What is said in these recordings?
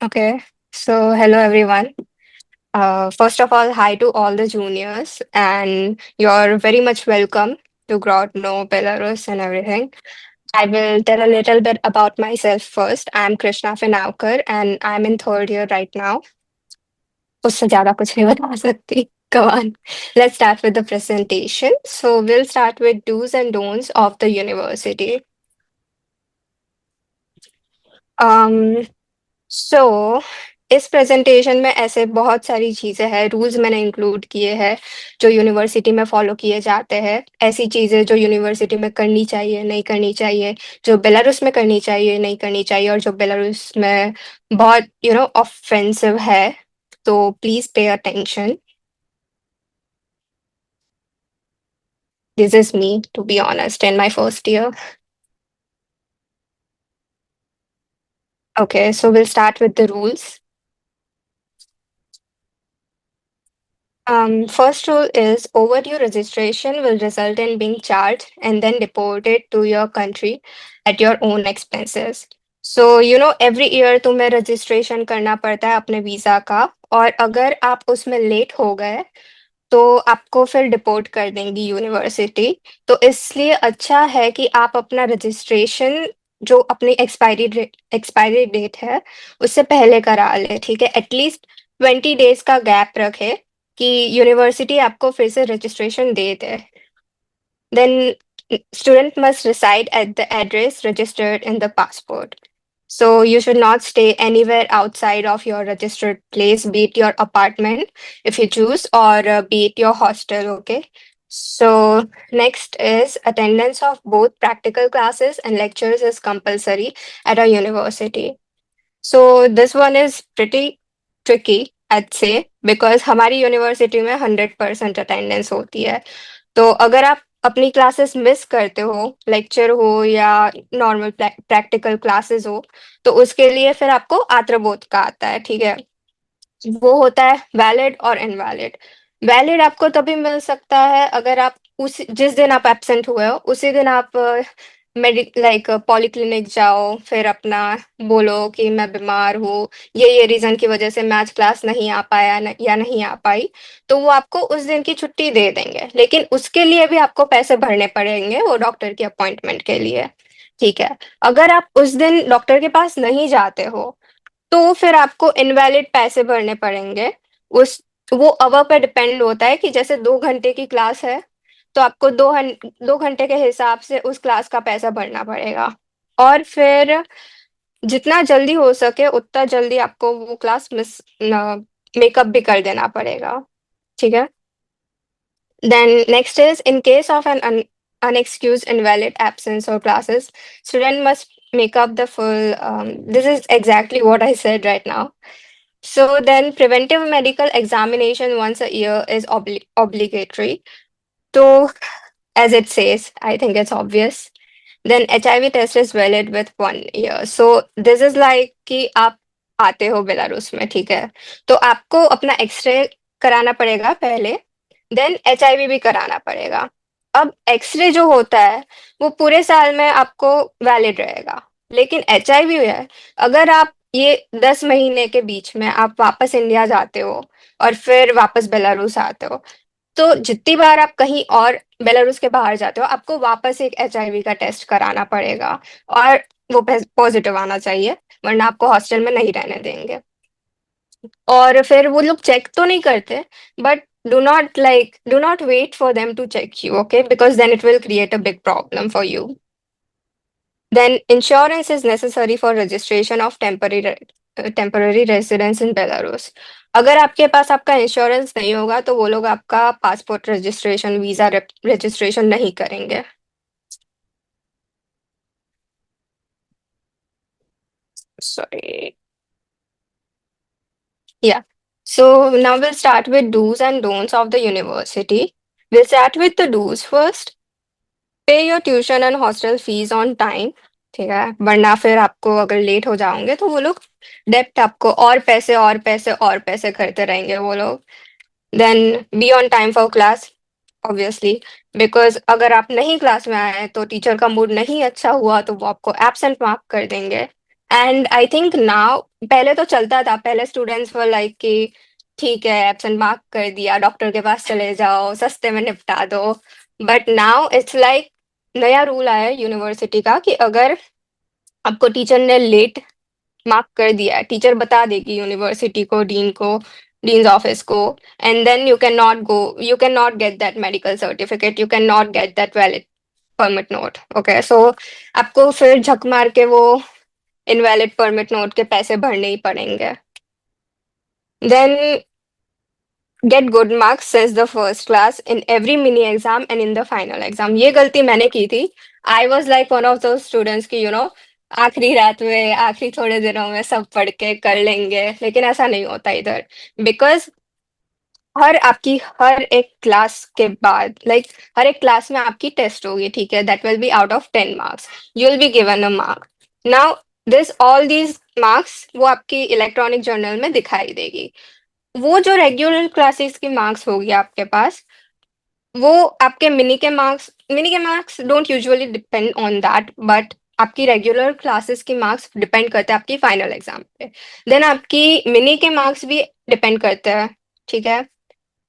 Okay, so hello everyone. First of all, hi to all the juniors, and you're very much welcome to Grodno, Belarus, and everything. I will tell a little bit about myself first. I'm Krishna Finaukar, and I'm in third year right now. उससे ज़्यादा कुछ नहीं बता सकती. Come on. Let's start with the presentation. So we'll start with do's and don'ts of the university. Um, सो इस presentation में ऐसे बहुत सारी चीजें हैं, रूल्स मैंने इंक्लूड किए हैं जो यूनिवर्सिटी में फॉलो किए जाते हैं, ऐसी चीजें जो यूनिवर्सिटी में करनी चाहिए नहीं करनी चाहिए, जो बेलारूस में करनी चाहिए नहीं करनी चाहिए, और जो बेलारूस में बहुत ऑफेंसिव है. तो please pay attention. This is me, to be honest, in my first year. Okay, so will start with the rules. First rule is overdue registration will result in being charged and then deported to your country at your own expenses. So, every year तुम्हें registration करना पड़ता है अपने visa का, और अगर आप उसमें लेट हो गए तो आपको फिर डिपोर्ट कर देंगी यूनिवर्सिटी. तो इसलिए अच्छा है कि आप अपना रजिस्ट्रेशन जो अपनी एक्सपायरी डेट है उससे पहले करा ले, ठीक है. एटलीस्ट 20 डेज का गैप रखे कि यूनिवर्सिटी आपको फिर से registration they they. Then student must reside at the address registered in the passport. So you should not stay anywhere outside of your registered place, be it your apartment if you choose, or be it your hostel, okay? So next is attendance of both practical classes and lectures is compulsory at a university. So this one is pretty tricky, I'd say, because हमारी university में 100% attendance होती है. तो अगर आप अपनी classes miss करते हो, लेक्चर हो या नॉर्मल प्रैक्टिकल क्लासेस हो, तो उसके लिए फिर आपको आत्रबोध का आता है, ठीक है. वो होता है वैलिड और इनवैलिड. वैलिड आपको तभी मिल सकता है अगर आप उस जिस दिन आप एब्सेंट हुए हो उसी दिन आप लाइक पॉलीक्लिनिक जाओ, फिर अपना बोलो कि मैं बीमार हूँ, ये रीजन की वजह से मैं आज क्लास नहीं आ पाया या नहीं आ पाई. तो वो आपको उस दिन की छुट्टी दे देंगे, लेकिन उसके लिए भी आपको पैसे भरने पड़ेंगे वो डॉक्टर की अपॉइंटमेंट के लिए, ठीक है. अगर आप उस दिन डॉक्टर के पास नहीं जाते हो तो फिर आपको इनवैलिड पैसे भरने पड़ेंगे. उस वो अवर पे डिपेंड होता है कि जैसे 2 घंटे की क्लास है तो आपको 2 घंटे के हिसाब से उस क्लास का पैसा भरना पड़ेगा. और फिर जितना जल्दी हो सके उतना जल्दी आपको वो क्लास मिस मेकअप भी कर देना पड़ेगा, ठीक है. Then next is in case of an unexcused invalid absence or classes, student must make up the full. This is exactly what I said right now. So then preventive medical examination once a year is obligatory. So as it says, I think it's obvious. Then HIV test is valid with 1 year. So this is like कि आप आते हो Belarus में, ठीक है, तो आपको अपना एक्सरे कराना पड़ेगा पहले. देन HIV भी कराना पड़ेगा. अब एक्सरे जो होता है वो पूरे साल में आपको वैलिड रहेगा, लेकिन HIV है, अगर आप ये 10 महीने के बीच में आप वापस इंडिया जाते हो और फिर वापस बेलारूस आते हो, तो जितनी बार आप कहीं और बेलारूस के बाहर जाते हो आपको वापस एक HIV का टेस्ट कराना पड़ेगा, और वो पॉजिटिव आना चाहिए, वरना आपको हॉस्टल में नहीं रहने देंगे. और फिर वो लोग चेक तो नहीं करते, but do not wait for them to check you, okay, because then it will create a big problem for you. Then insurance is necessary for registration of temporary residence in Belarus. अगर आपके पास आपका insurance नहीं होगा तो वो लोग आपका passport registration, visa registration नहीं करेंगे. Sorry. Yeah. So now we'll start with do's and don'ts of the university. We'll start with the do's first. Pay your tuition and hostel fees on time. ठीक है, वरना फिर आपको अगर late हो जाओगे तो वो लोग डेप्ट आपको और पैसे और पैसे और पैसे करते रहेंगे वो लोग. Then be on time for class, obviously, because अगर आप नहीं क्लास में आए तो टीचर का मूड नहीं अच्छा हुआ तो वो आपको एब्सेंट मार्क कर देंगे. एंड आई थिंक नाउ पहले तो चलता था, पहले स्टूडेंट्स वर लाइक कि ठीक है एब्सेंट मार्क कर दिया, डॉक्टर के पास चले जाओ, सस्ते में निपटा दो। बट नाउ इट्स लाइक नया रूल आया है यूनिवर्सिटी का कि अगर आपको टीचर ने लेट मार्क कर दिया है, टीचर बता देगी यूनिवर्सिटी को, डीन को, डीन्स ऑफिस को, and then you can not go, you can not get that medical certificate, you can not get that valid permit note. Okay, so आपको फिर झक मार के वो इनवैलिड परमिट नोट के पैसे भरने ही पड़ेंगे। Then get good marks since the first class in every mini exam and in the final exam. ये गलती मैंने की थी। I was like one of दो स्टूडेंट्स की आखिरी रात में, आखिरी थोड़े दिनों में सब पढ़ के कर लेंगे, लेकिन ऐसा नहीं होता इधर। बिकॉज हर एक क्लास के बाद, लाइक हर एक क्लास में आपकी टेस्ट होगी, ठीक है, that will be out of 10 marks, you will be given a mark. Now this all these marks वो आपकी इलेक्ट्रॉनिक जर्नल में दिखाई देगी। वो जो रेगुलर क्लासेस की मार्क्स होगी आपके पास, वो आपके मिनी के marks don't usually depend on that, but आपकी रेगुलर क्लासेस की मार्क्स डिपेंड करते हैं आपकी फाइनल एग्जाम पे। देन आपकी मिनी के मार्क्स भी डिपेंड करते हैं, ठीक है।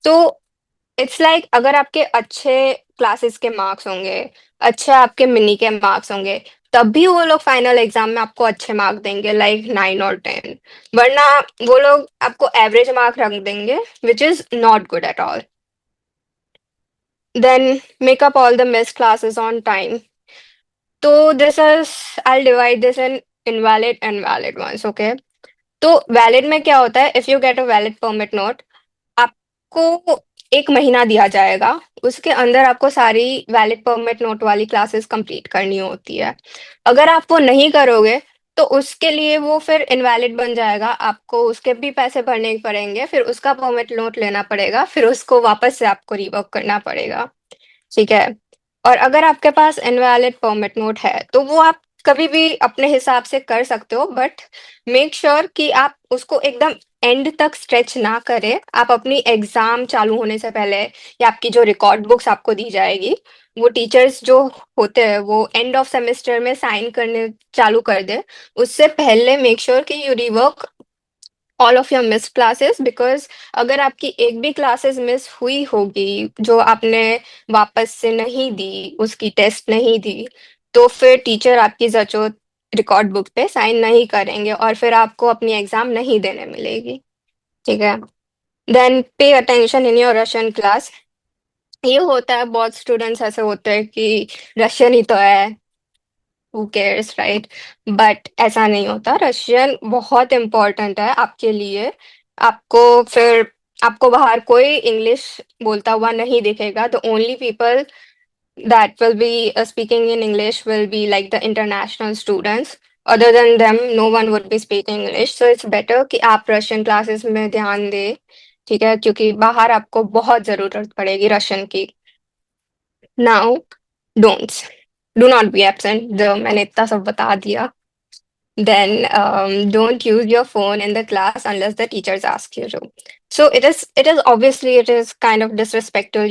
तो इट्स लाइक अगर आपके अच्छे क्लासेस के मार्क्स होंगे, अच्छे आपके मिनी के मार्क्स होंगे, तब भी वो लोग फाइनल एग्जाम में आपको अच्छे मार्क देंगे, लाइक 9 और 10। वरना वो लोग आपको एवरेज मार्क रख देंगे, which is not good at all. Then make up all the miss classes on time. तो this is, I divide this in invalid and valid ones, okay. तो वैलिड में क्या होता है, if you get a valid permit note, आपको एक महीना दिया जाएगा, उसके अंदर आपको सारी वैलिड परमिट नोट वाली क्लासेस कंप्लीट करनी होती है। अगर आप वो नहीं करोगे तो उसके लिए वो फिर इनवैलिड बन जाएगा, आपको उसके भी पैसे भरने पड़ेंगे, फिर उसका परमिट नोट लेना पड़ेगा, फिर उसको वापस से आपको रिवर्क करना पड़ेगा, ठीक है। और अगर आपके पास इनवैलिड परमिट नोट है तो वो आप कभी भी अपने हिसाब से कर सकते हो, बट मेक श्योर कि आप उसको एकदम एंड तक स्ट्रेच ना करें। आप अपनी एग्जाम चालू होने से पहले, या आपकी जो रिकॉर्ड बुक्स आपको दी जाएगी, वो टीचर्स जो होते हैं वो एंड ऑफ सेमेस्टर में साइन करने चालू कर दे, उससे पहले मेक श्योर कि you rework all of your miss classes. Because अगर आपकी एक भी क्लासेस मिस हुई होगी जो आपने वापस से नहीं दी, उसकी टेस्ट नहीं दी, तो फिर टीचर आपकी जचो रिकॉर्ड बुक पे साइन नहीं करेंगे और फिर आपको अपनी एग्जाम नहीं देने मिलेगी, ठीक है। Then pay attention in your Russian class. ये होता है, बहुत स्टूडेंट्स ऐसे होते हैं कि रशियन ही तो है, हु केयर्स, राइट। बट ऐसा नहीं होता, रशियन बहुत इम्पोर्टेंट है आपके लिए। आपको फिर आपको बाहर कोई इंग्लिश बोलता हुआ नहीं दिखेगा। The only people that will be speaking in English will be like the international students. Other than them, no one would be speaking English. So it's better कि आप रशियन क्लासेस में ध्यान दें, ठीक है, क्योंकि बाहर आपको बहुत जरूरत पड़ेगी रशियन की। Now, don'ts. Do not be absent. जो मैंने इतना सब बता दिया। Then don't use your phone in the class unless the teachers ask you to. So it is obviously it is kind of disrespectful,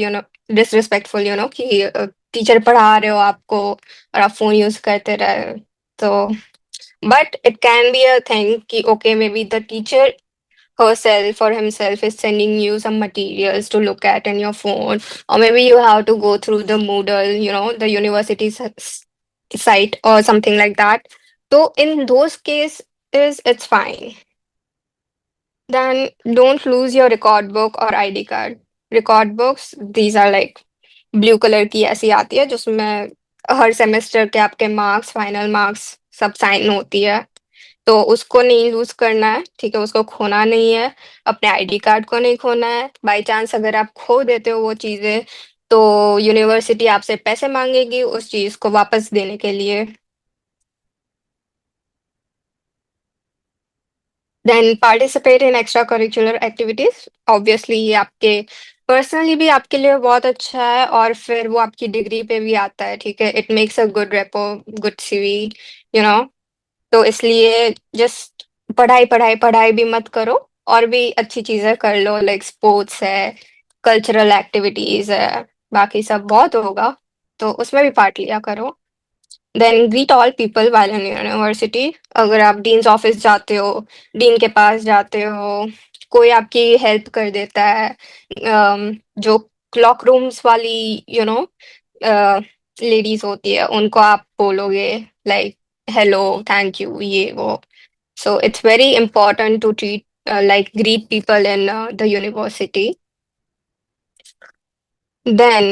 कि टीचर पढ़ा रहे हो आपको और आप फोन यूज करते रहे। तो but it can be a thing कि okay, maybe the teacher herself or himself is sending you some materials to look at in your phone, or maybe you have to go through the Moodle, the university site or something like that. So in those cases, it's fine. Then don't lose your record book or ID card. Record books, these are like blue colour की ऐसी आती है जिसमें हर semester के आपके marks, final marks सब sign होती है। तो उसको नहीं लूज करना है, ठीक है, उसको खोना नहीं है। अपने आईडी कार्ड को नहीं खोना है। बाय चांस अगर आप खो देते हो वो चीजें, तो यूनिवर्सिटी आपसे पैसे मांगेगी उस चीज को वापस देने के लिए। Then participate in extra curricular activities. Obviously ये आपके पर्सनली भी आपके लिए बहुत अच्छा है, और फिर वो आपकी डिग्री पे भी आता है, ठीक है। It makes a good repo, good CV, you know. तो इसलिए जस्ट पढ़ाई पढ़ाई पढ़ाई भी मत करो, और भी अच्छी चीजें कर लो, लाइक स्पोर्ट्स है, कल्चरल एक्टिविटीज है, बाकी सब बहुत होगा, तो उसमें भी पार्ट लिया करो। Then greet all people while in university. अगर आप डीन्स ऑफिस जाते हो, डीन के पास जाते हो, कोई आपकी हेल्प कर देता है, जो क्लॉक रूम्स वाली यू नो लेडीज होती है, उनको आप बोलोगे लाइक हेलो, थैंक यू, ये वो। So it's very important to treat like greet people in the university. Then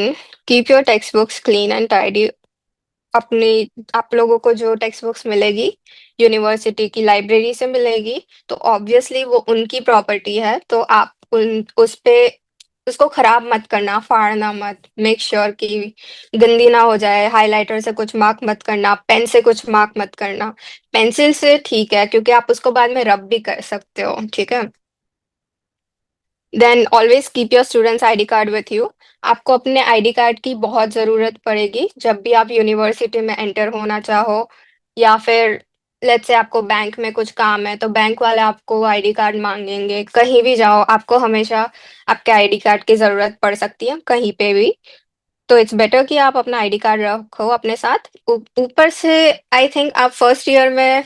keep your textbooks clean and tidy. अपने आप लोगों को जो टेक्स्ट बुक्स मिलेगी यूनिवर्सिटी की लाइब्रेरी से मिलेगी, तो ऑब्वियसली वो उनकी प्रॉपर्टी है, तो आप उन उस पे उसको खराब मत करना, फाड़ना मत। मेक श्योर कि गंदी ना हो जाए। हाइलाइटर से कुछ मार्क मत करना, पेन से कुछ मार्क मत करना। पेंसिल से ठीक है, क्योंकि आप उसको बाद में रब भी कर सकते हो, ठीक है। Then always keep your students ID card with you. आपको अपने आईडी कार्ड की बहुत ज़रूरत पड़ेगी जब भी आप यूनिवर्सिटी में एंटर होना चाहो, या फिर लेट्स से आपको बैंक में कुछ काम है तो बैंक वाले आपको आईडी कार्ड मांगेंगे। कहीं भी जाओ आपको हमेशा आपके आईडी कार्ड की ज़रूरत पड़ सकती है, कहीं पे भी। तो इट्स बेटर कि आप अपना आईडी कार्ड रखो अपने साथ। ऊपर से आई थिंक आप फर्स्ट ईयर में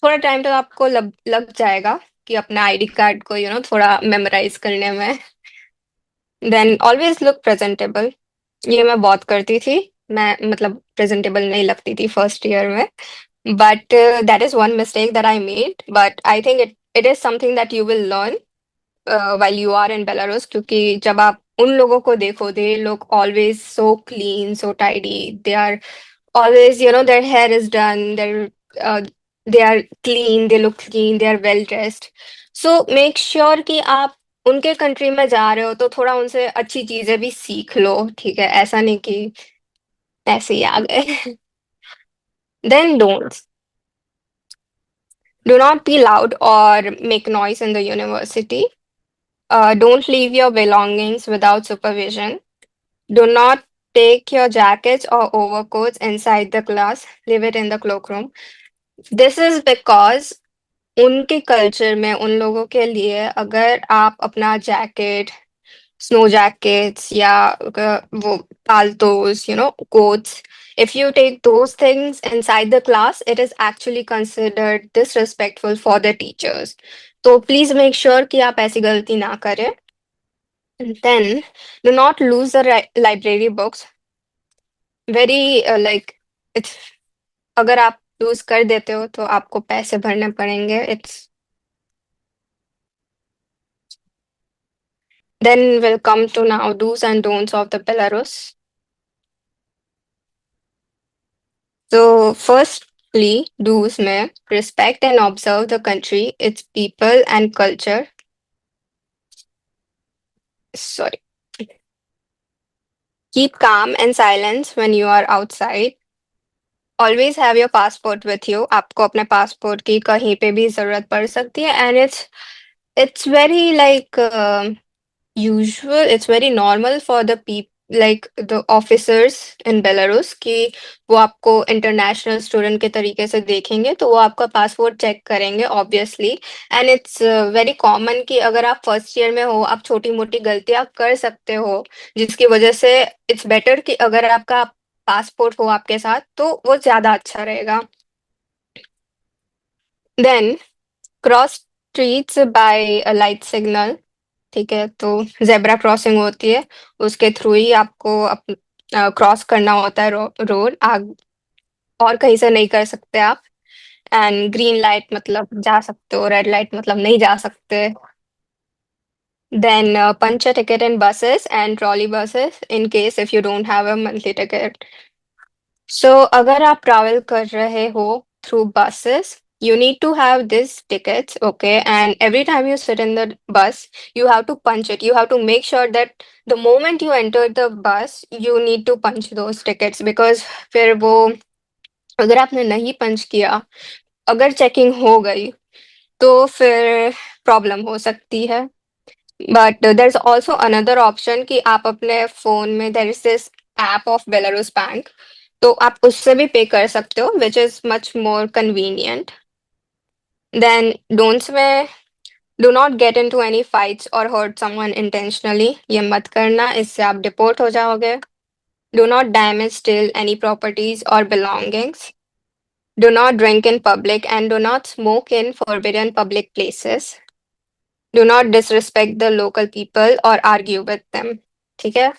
थोड़ा टाइम तो आपको लग जाएगा कि अपना आईडी कार्ड को थोड़ा मेमोराइज करने में। Then always look presentable. ये मैं बहुत करती थी। मैं मतलब प्रेजेंटेबल नहीं लगती थी फर्स्ट ईयर में, but that is one mistake that I made, but I think it it is something that you will learn while you are in Belarus, क्योंकि जब आप उन लोगों को देखो, they look always so clean, so tidy. They are always, their hair is done, uh, they are clean, they look clean, they are well dressed. So make sure कि आप उनके कंट्री में जा रहे हो तो थोड़ा उनसे अच्छी चीजें भी सीख लो, ठीक है। ऐसा नहीं कि ऐसे ही आ गए। Then don't. Do not be loud or make noise in the university. Don't leave your belongings without supervision. Do not take your jackets or overcoats inside the class. Leave it in the cloakroom. This is because उनके culture में उन लोगों के लिए अगर आप अपना jacket, snow jackets या वो paltos, coats, if you take those things inside the class, it is actually considered disrespectful for the teachers. तो प्लीज मेक श्योर कि आप ऐसी गलती ना करें। Then do not lose the library books. Very like it's अगर आप loose कर देते हो तो आपको पैसे भरने पड़ेंगे। It's Then we'll come to now do's and don'ts of the Belarus. So firstly, do's में respect and observe the country, its people and culture. Sorry. Keep calm and silence when you are outside. Always have your passport with you. आपको अपने passport की कहीं पे भी जरूरत पड़ सकती है, and it's very like usual, it's very normal for the people like the officers in Belarus कि वो आपको इंटरनेशनल स्टूडेंट के तरीके से देखेंगे, तो वो आपका पासपोर्ट चेक करेंगे obviously. And it's very common कि अगर आप फर्स्ट ईयर में हो, आप छोटी मोटी गलतियां कर सकते हो, जिसकी वजह से इट्स बेटर कि अगर आपका पासपोर्ट हो आपके साथ तो वो ज्यादा अच्छा रहेगा। देन क्रॉस स्ट्रीट्स बाय अ लाइट सिग्नल। ठीक है, तो जेब्रा क्रॉसिंग होती है, उसके थ्रू ही आपको क्रॉस करना होता है रोड। आग और कहीं से नहीं कर सकते आप। एंड ग्रीन लाइट मतलब जा सकते हो, रेड लाइट मतलब नहीं जा सकते। Then punch a ticket in buses and trolley buses in case if you don't have a monthly ticket. सो अगर आप ट्रैवल कर रहे हो through buses, you need to have these tickets, okay? And every time you sit in the bus, you have to punch it. You have to make sure that the moment you enter the bus, you need to punch those tickets, because फिर वो अगर आपने नहीं पंच किया, अगर checking हो गई तो फिर प्रॉब्लम हो सकती है। But there is also another option कि आप अपने फोन में there is this app of Belarus bank, तो आप उससे भी पे कर सकते हो, which is much more convenient. Then don'ts में do not get into any fights और हर्ट समवन इंटेंशनली। ये मत करना, इससे आप डिपोर्ट हो जाओगे। Do not damage still any properties और belongings. Do not drink in public and do not smoke in forbidden public places. Do not disrespect the local people or argue with them. ठीक है?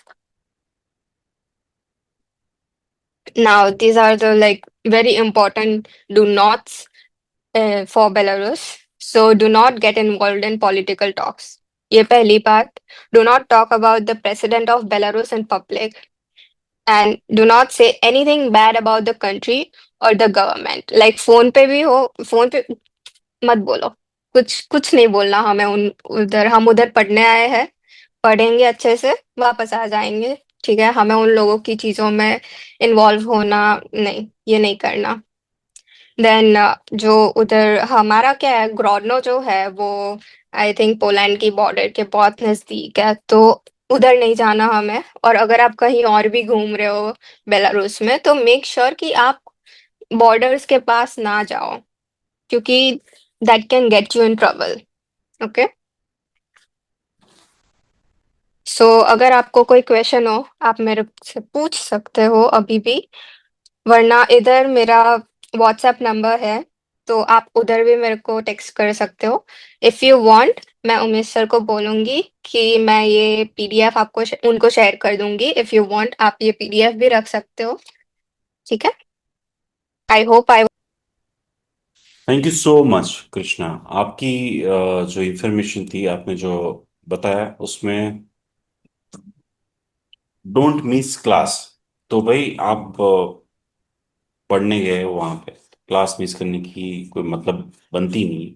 Now, these are the like very important do nots for Belarus. So, do not get involved in political talks. ये पहली बात. Do not talk about the president of Belarus in public. And do not say anything bad about the country or the government. Like phone पे भी हो, phone पे मत बोलो. कुछ कुछ नहीं बोलना हमें उन उधर. हम उधर पढ़ने आए हैं, पढ़ेंगे अच्छे से, वापस आ जाएंगे. ठीक है, हमें उन लोगों की चीजों में इन्वॉल्व होना नहीं, ये नहीं करना. देन जो उधर हमारा क्या है, ग्रोडनो जो है वो आई थिंक पोलैंड की बॉर्डर के बहुत नजदीक है, तो उधर नहीं जाना हमें. और अगर आप कहीं और भी घूम रहे हो बेलारूस में, तो मेक श्योर कि आप बॉर्डर्स के पास ना जाओ, क्योंकि that can get you in trouble. Okay. So अगर आपको कोई क्वेश्चन हो, आप मेरे से पूछ सकते हो अभी भी. वरना इधर मेरा व्हाट्सएप नंबर है, तो आप उधर भी मेरे को टेक्स्ट कर सकते हो. इफ यू वांट, मैं उमेश सर को बोलूंगी कि मैं ये पीडीएफ आपको उनको शेयर कर दूंगी. इफ यू वांट, आप ये पीडीएफ भी रख सकते हो. ठीक है. I hope I. Thank you so much Krishna. आपकी जो इंफॉर्मेशन थी, आपने जो बताया उसमें डोंट मिस क्लास। तो भाई आप पढ़ने गए हो वहां पे, क्लास मिस करने की कोई मतलब बनती नहीं।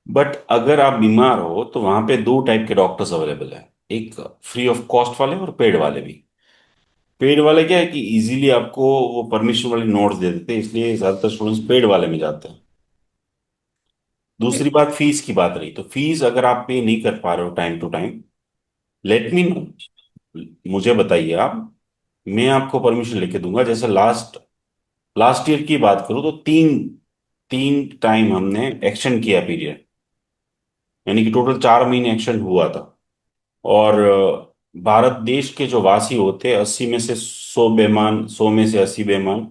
बट अगर आप बीमार हो तो वहां पे दो टाइप के डॉक्टर्स अवेलेबल है। एक फ्री ऑफ कॉस्ट वाले और पेड वाले भी। पेड वाले क्या है कि इजीली आपको वो परमिशन वाले नोट्स दे देते हैं, इसलिए ज्यादातर स्टूडेंट्स पेड वाले में जाते हैं। दूसरी बात फीस की बात रही, तो फीस अगर आप पे नहीं कर पा रहे हो time to time, let me know, मुझे बताइए आप। मैं आपको परमिशन लेके दूंगा। जैसे लास्ट लास्ट ईयर की बात करूं तो तीन तीन टाइम हमने एक्सटेंड किया पीरियड, यानी कि टोटल 4 महीने एक्सटेंड हुआ था। और भारत देश के जो वासी होते हैं 80 में से 100 बेमान, 100 में से 80 बेमान।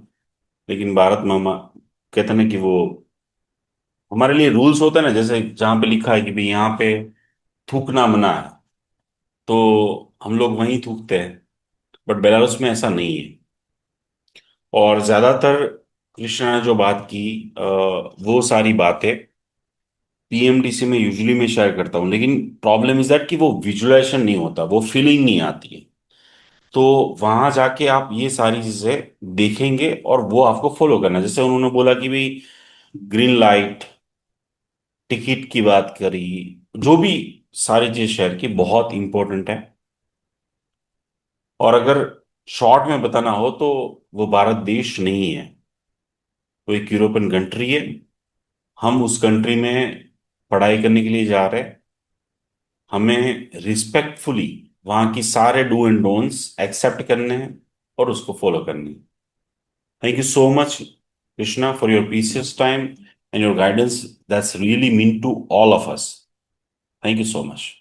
लेकिन भारत में हम कहते हैं ना कि वो हमारे लिए रूल्स होता है ना, जैसे जहां पे लिखा है कि भाई यहाँ पे थूकना मना है, तो हम लोग वहीं थूकते हैं। बट बेलारूस में ऐसा नहीं है। और ज्यादातर कृष्णा ने जो बात की, वो सारी बातें पीएमडीसी में यूजुअली मैं शेयर करता हूँ, लेकिन प्रॉब्लम इज दैट कि वो विजुअलाइजेशन नहीं होता, वो फीलिंग नहीं आती है। तो वहां जाके आप ये सारी चीजें देखेंगे और वो आपको फॉलो करना है। जैसे उन्होंने बोला कि भाई ग्रीन लाइट, टिकट की बात करी, जो भी सारी चीज शेयर की बहुत इंपॉर्टेंट है। और अगर शॉर्ट में बताना हो तो वो भारत देश नहीं है, वो एक यूरोपियन कंट्री है। हम उस कंट्री में पढ़ाई करने के लिए जा रहे हैं। हमें रिस्पेक्टफुली वहां की सारे डू एंड डोंट्स एक्सेप्ट करने हैं और उसको फॉलो करनी है। Thank you so much Krishna for your precious time and your guidance, that's really mean to all of us. Thank you so much.